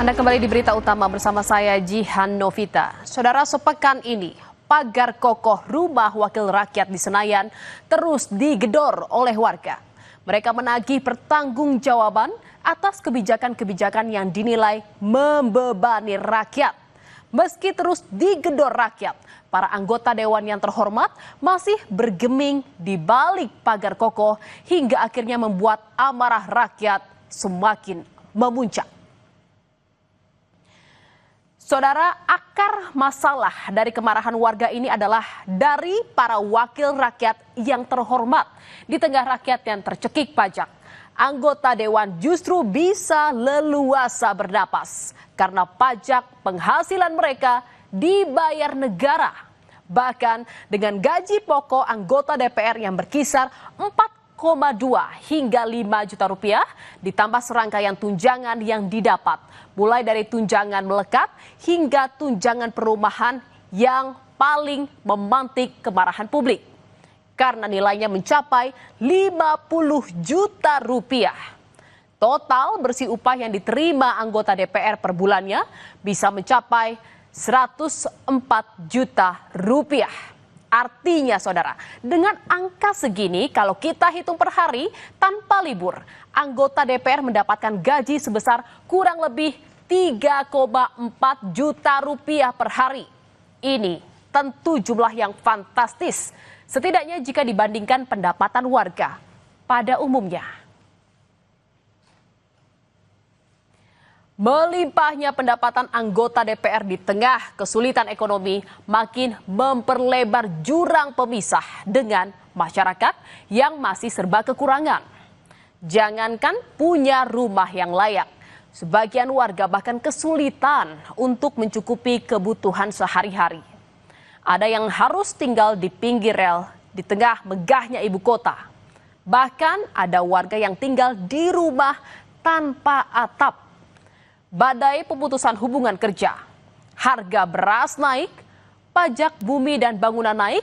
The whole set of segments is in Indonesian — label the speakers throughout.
Speaker 1: Anda kembali di Berita Utama bersama saya Jihan Novita. Saudara, sepekan ini pagar kokoh rumah wakil rakyat di Senayan terus digedor oleh warga. Mereka menagih pertanggungjawaban atas kebijakan-kebijakan yang dinilai membebani rakyat. Meski terus digedor rakyat, para anggota dewan yang terhormat masih bergeming di balik pagar kokoh hingga akhirnya membuat amarah rakyat semakin memuncak. Saudara, akar masalah dari kemarahan warga ini adalah dari para wakil rakyat yang terhormat. Di tengah rakyat yang tercekik pajak, anggota dewan justru bisa leluasa bernapas karena pajak penghasilan mereka dibayar negara. Bahkan dengan gaji pokok anggota DPR yang berkisar 4,2 hingga 5 juta rupiah ditambah serangkaian tunjangan yang didapat, mulai dari tunjangan melekat hingga tunjangan perumahan yang paling memantik kemarahan publik karena nilainya mencapai 50 juta rupiah. Total bersih upah yang diterima anggota DPR per bulannya bisa mencapai 104 juta rupiah. Artinya saudara, dengan angka segini kalau kita hitung per hari tanpa libur, anggota DPR mendapatkan gaji sebesar kurang lebih 3,4 juta rupiah per hari. Ini tentu jumlah yang fantastis, setidaknya jika dibandingkan pendapatan warga pada umumnya. Melimpahnya pendapatan anggota DPR di tengah kesulitan ekonomi makin memperlebar jurang pemisah dengan masyarakat yang masih serba kekurangan. Jangankan punya rumah yang layak, sebagian warga bahkan kesulitan untuk mencukupi kebutuhan sehari-hari. Ada yang harus tinggal di pinggir rel di tengah megahnya ibu kota. Bahkan ada warga yang tinggal di rumah tanpa atap. Badai pemutusan hubungan kerja, harga beras naik, pajak bumi dan bangunan naik,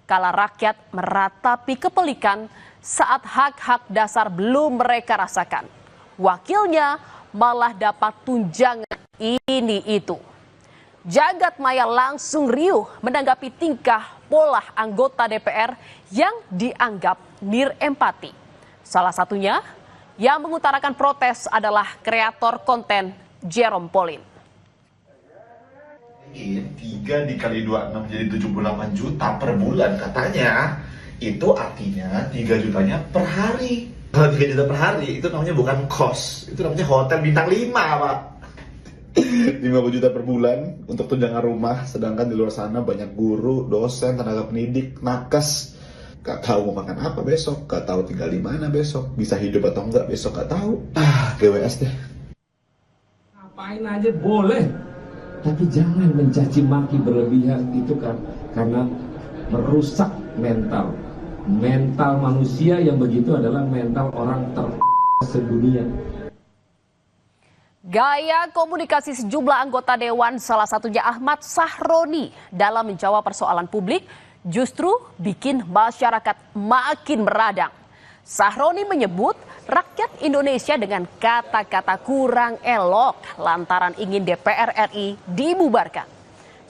Speaker 1: kala rakyat meratapi kepelikan saat hak-hak dasar belum mereka rasakan. Wakilnya malah dapat tunjangan ini itu. Jagat maya langsung riuh menanggapi tingkah pola anggota DPR yang dianggap nirempati. Salah satunya yang mengutarakan protes adalah kreator konten Jerome Pauline.
Speaker 2: 3 dikali 26 jadi 78 juta per bulan katanya. Itu artinya 3 jutanya per hari. Kalau 3 juta per hari itu namanya bukan kos, itu namanya hotel bintang 5, Pak. 50 juta per bulan untuk tunjangan rumah, sedangkan di luar sana banyak guru, dosen, tenaga pendidik, nakes. Gak tahu mau makan apa besok, gak tahu tinggal di mana besok, bisa hidup atau enggak besok gak tahu. GWS deh.
Speaker 3: Ngapain aja boleh, tapi jangan mencaci maki berlebihan, itu kan karena merusak mental manusia. Yang begitu adalah mental orang sedunia.
Speaker 1: Gaya komunikasi sejumlah anggota dewan, salah satunya Ahmad Sahroni, dalam menjawab persoalan publik justru bikin masyarakat makin meradang. Sahroni menyebut rakyat Indonesia dengan kata-kata kurang elok lantaran ingin DPR RI dibubarkan.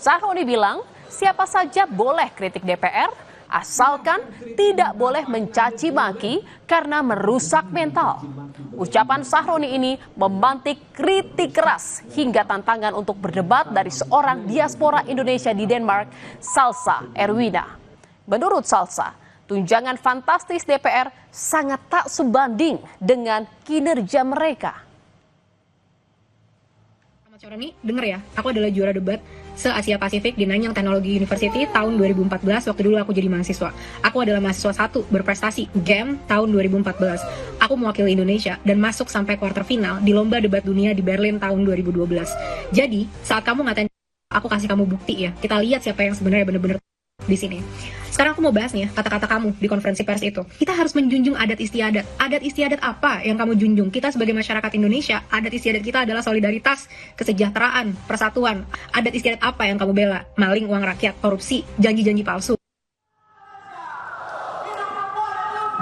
Speaker 1: Sahroni bilang siapa saja boleh kritik DPR asalkan tidak boleh mencaci maki karena merusak mental. Ucapan Sahroni ini memantik kritik keras hingga tantangan untuk berdebat dari seorang diaspora Indonesia di Denmark, Salsa Erwina. Menurut Salsa, tunjangan fantastis DPR sangat tak sebanding dengan kinerja mereka.
Speaker 4: Mas Sahroni, denger ya, aku adalah juara debat se-Asia Pasifik di Nanyang Technology University tahun 2014, waktu dulu aku jadi mahasiswa. Aku adalah mahasiswa 1 berprestasi GEM tahun 2014. Aku mewakili Indonesia dan masuk sampai kuarter final di lomba debat dunia di Berlin tahun 2012. Jadi, saat kamu ngatain aku kasih kamu bukti ya, kita lihat siapa yang sebenarnya benar-benar di sini. Sekarang aku mau bahas nih kata-kata kamu di konferensi pers itu. Kita harus menjunjung adat istiadat. Adat istiadat apa yang kamu junjung? Kita sebagai masyarakat Indonesia, adat istiadat kita adalah solidaritas, kesejahteraan, persatuan. Adat istiadat apa yang kamu bela? Maling uang rakyat, korupsi, janji-janji palsu.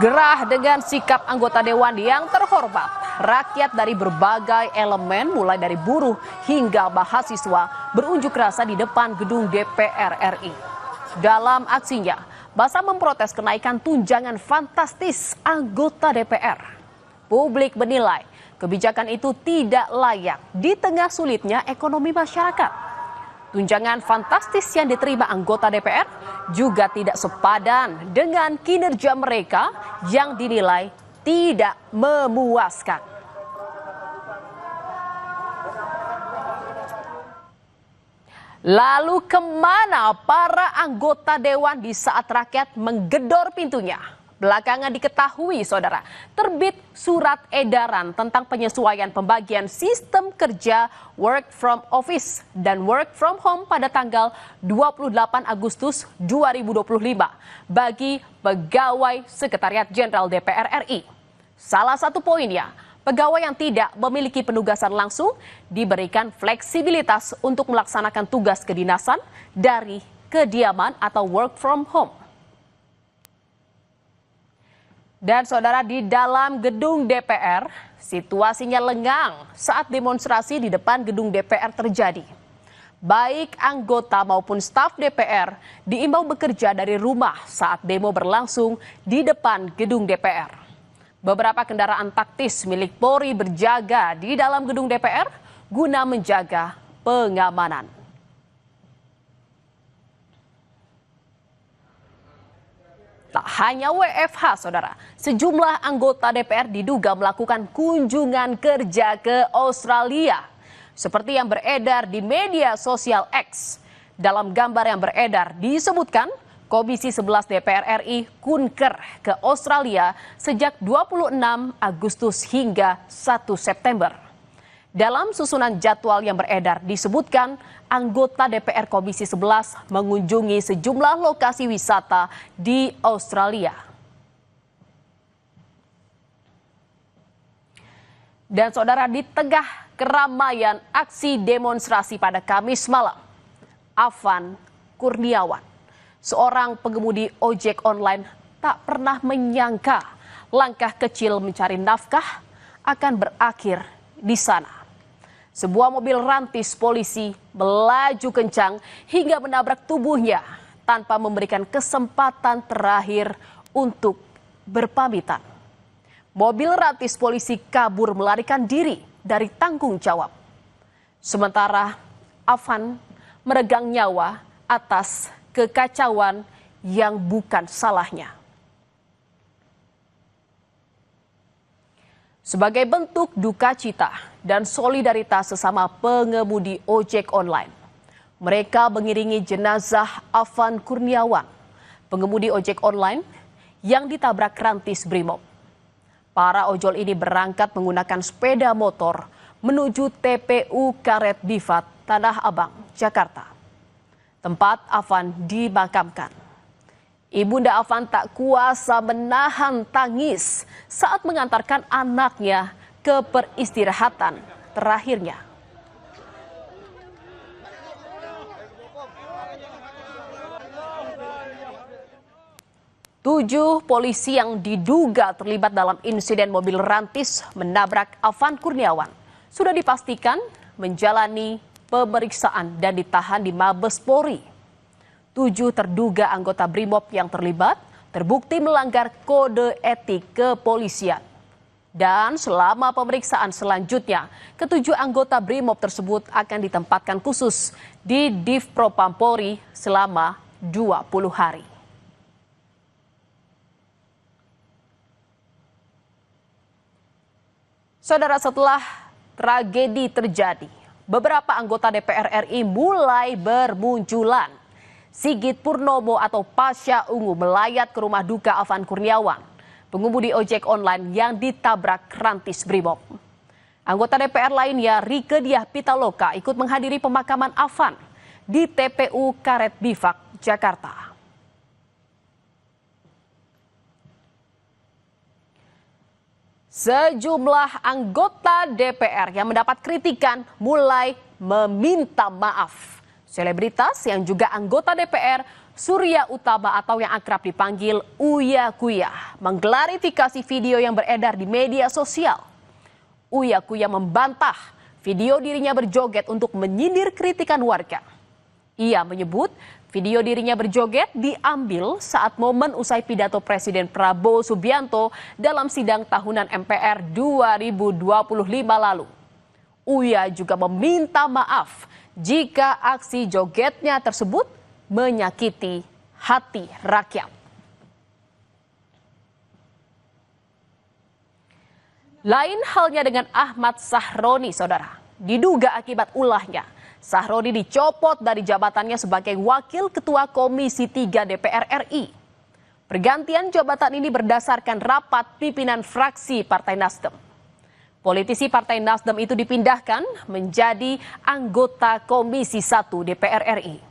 Speaker 1: Gerah dengan sikap anggota dewan yang terhormat, rakyat dari berbagai elemen mulai dari buruh hingga mahasiswa berunjuk rasa di depan gedung DPR RI. Dalam aksinya, massa memprotes kenaikan tunjangan fantastis anggota DPR. Publik menilai kebijakan itu tidak layak di tengah sulitnya ekonomi masyarakat. Tunjangan fantastis yang diterima anggota DPR juga tidak sepadan dengan kinerja mereka yang dinilai tidak memuaskan. Lalu kemana para anggota dewan di saat rakyat menggedor pintunya? Belakangan diketahui, saudara, terbit surat edaran tentang penyesuaian pembagian sistem kerja work from office dan work from home pada tanggal 28 Agustus 2025 bagi pegawai Sekretariat Jenderal DPR RI. Salah satu poinnya, pegawai yang tidak memiliki penugasan langsung diberikan fleksibilitas untuk melaksanakan tugas kedinasan dari kediaman atau work from home. Dan saudara, di dalam gedung DPR, situasinya lengang saat demonstrasi di depan gedung DPR terjadi. Baik anggota maupun staf DPR diimbau bekerja dari rumah saat demo berlangsung di depan gedung DPR. Beberapa kendaraan taktis milik Polri berjaga di dalam gedung DPR guna menjaga pengamanan. Tak hanya WFH, saudara, sejumlah anggota DPR diduga melakukan kunjungan kerja ke Australia. Seperti yang beredar di media sosial X. Dalam gambar yang beredar disebutkan Komisi 11 DPR RI kunker ke Australia sejak 26 Agustus hingga 1 September. Dalam susunan jadwal yang beredar disebutkan anggota DPR Komisi 11 mengunjungi sejumlah lokasi wisata di Australia. Dan saudara, di tengah keramaian aksi demonstrasi pada Kamis malam, Afan Kurniawan, seorang pengemudi ojek online, tak pernah menyangka langkah kecil mencari nafkah akan berakhir di sana. Sebuah mobil rantis polisi melaju kencang hingga menabrak tubuhnya tanpa memberikan kesempatan terakhir untuk berpamitan. Mobil rantis polisi kabur melarikan diri dari tanggung jawab. Sementara Afan meregang nyawa atas kekacauan yang bukan salahnya. Sebagai bentuk duka cita dan solidaritas sesama pengemudi ojek online, mereka mengiringi jenazah Afan Kurniawan, pengemudi ojek online yang ditabrak rantis Brimob. Para ojol ini berangkat menggunakan sepeda motor menuju TPU Karet Bifat, Tanah Abang, Jakarta, tempat Afan dimakamkan. Ibunda Afan tak kuasa menahan tangis saat mengantarkan anaknya ke peristirahatan terakhirnya. Tujuh polisi yang diduga terlibat dalam insiden mobil rantis menabrak Afan Kurniawan sudah dipastikan menjalani pemeriksaan dan ditahan di Mabes Polri. 7 terduga anggota Brimob yang terlibat terbukti melanggar kode etik kepolisian. Dan selama pemeriksaan selanjutnya, ketujuh anggota Brimob tersebut akan ditempatkan khusus di Divpropam Polri selama 20 hari. Saudara, setelah tragedi terjadi, beberapa anggota DPR RI mulai bermunculan. Sigit Purnomo atau Pasha Ungu melayat ke rumah duka Afan Kurniawan, pengemudi ojek online yang ditabrak rantis Brimob. Anggota DPR lainnya Rieke Diah Pitaloka ikut menghadiri pemakaman Afan di TPU Karet Bifak, Jakarta. Sejumlah anggota DPR yang mendapat kritikan mulai meminta maaf. Selebritas yang juga anggota DPR, Surya Utama atau yang akrab dipanggil Uya Kuya, mengklarifikasi video yang beredar di media sosial. Uya Kuya membantah video dirinya berjoget untuk menyindir kritikan warga. Ia menyebut video dirinya berjoget diambil saat momen usai pidato Presiden Prabowo Subianto dalam sidang tahunan MPR 2025 lalu. Uya juga meminta maaf jika aksi jogetnya tersebut menyakiti hati rakyat. Lain halnya dengan Ahmad Sahroni, saudara. Diduga akibat ulahnya, Sahroni dicopot dari jabatannya sebagai Wakil Ketua Komisi 3 DPR RI. Pergantian jabatan ini berdasarkan rapat pimpinan fraksi Partai Nasdem. Politisi Partai Nasdem itu dipindahkan menjadi anggota Komisi 1 DPR RI.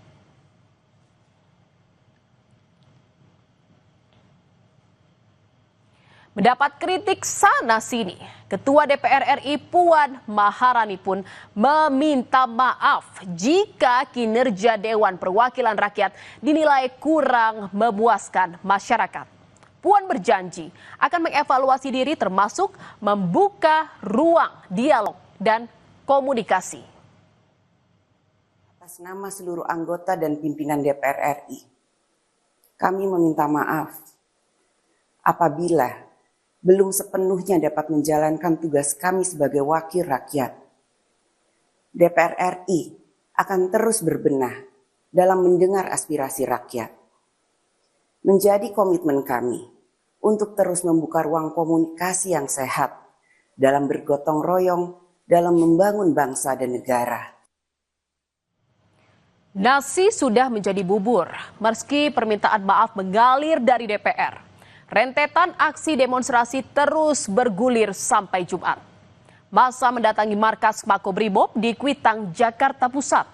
Speaker 1: Mendapat kritik sana-sini, Ketua DPR RI Puan Maharani pun meminta maaf jika kinerja Dewan Perwakilan Rakyat dinilai kurang memuaskan masyarakat. Puan berjanji akan mengevaluasi diri termasuk membuka ruang dialog dan komunikasi.
Speaker 5: Atas nama seluruh anggota dan pimpinan DPR RI, kami meminta maaf apabila belum sepenuhnya dapat menjalankan tugas kami sebagai wakil rakyat. DPR RI akan terus berbenah dalam mendengar aspirasi rakyat. Menjadi komitmen kami untuk terus membuka ruang komunikasi yang sehat dalam bergotong royong dalam membangun bangsa dan negara.
Speaker 1: Nasi sudah menjadi bubur meski permintaan maaf mengalir dari DPR. Rentetan aksi demonstrasi terus bergulir sampai Jumat. Massa mendatangi markas Makobrimob di Kuitang, Jakarta Pusat.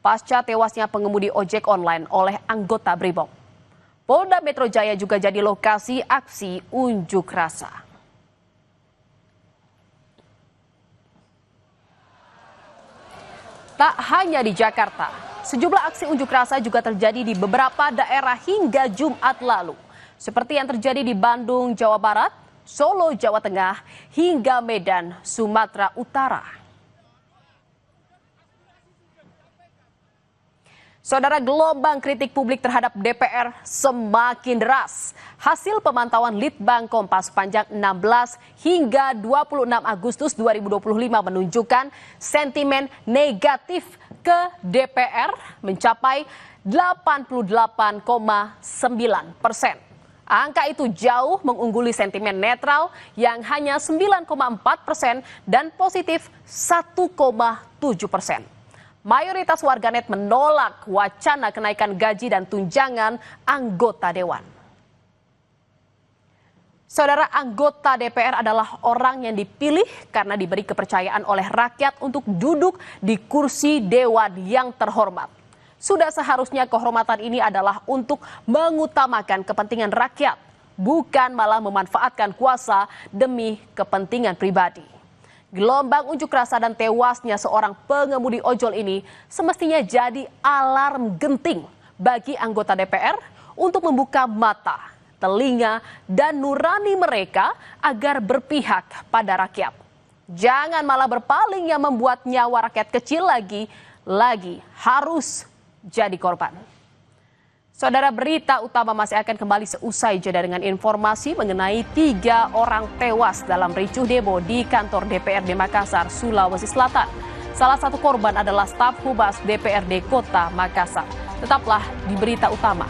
Speaker 1: Pasca tewasnya pengemudi ojek online oleh anggota Brimob. Polda Metro Jaya juga jadi lokasi aksi unjuk rasa. Tak hanya di Jakarta, sejumlah aksi unjuk rasa juga terjadi di beberapa daerah hingga Jumat lalu. Seperti yang terjadi di Bandung, Jawa Barat, Solo, Jawa Tengah, hingga Medan, Sumatera Utara. Saudara, gelombang kritik publik terhadap DPR semakin deras. Hasil pemantauan Litbang Kompas sepanjang 16 hingga 26 Agustus 2025 menunjukkan sentimen negatif ke DPR mencapai 88,9%. Angka itu jauh mengungguli sentimen netral yang hanya 9,4% dan positif 1,7%. Mayoritas warganet menolak wacana kenaikan gaji dan tunjangan anggota dewan. Saudara, anggota DPR adalah orang yang dipilih karena diberi kepercayaan oleh rakyat untuk duduk di kursi dewan yang terhormat. Sudah seharusnya kehormatan ini adalah untuk mengutamakan kepentingan rakyat, bukan malah memanfaatkan kuasa demi kepentingan pribadi. Gelombang unjuk rasa dan tewasnya seorang pengemudi ojol ini semestinya jadi alarm genting bagi anggota DPR untuk membuka mata, telinga, dan nurani mereka agar berpihak pada rakyat. Jangan malah berpaling yang membuat nyawa rakyat kecil lagi harus jadi korban. Saudara, berita utama masih akan kembali seusai jeda dengan informasi mengenai 3 orang tewas dalam ricuh demo di kantor DPRD Makassar, Sulawesi Selatan. Salah satu korban adalah staf humas DPRD Kota Makassar. Tetaplah di berita utama.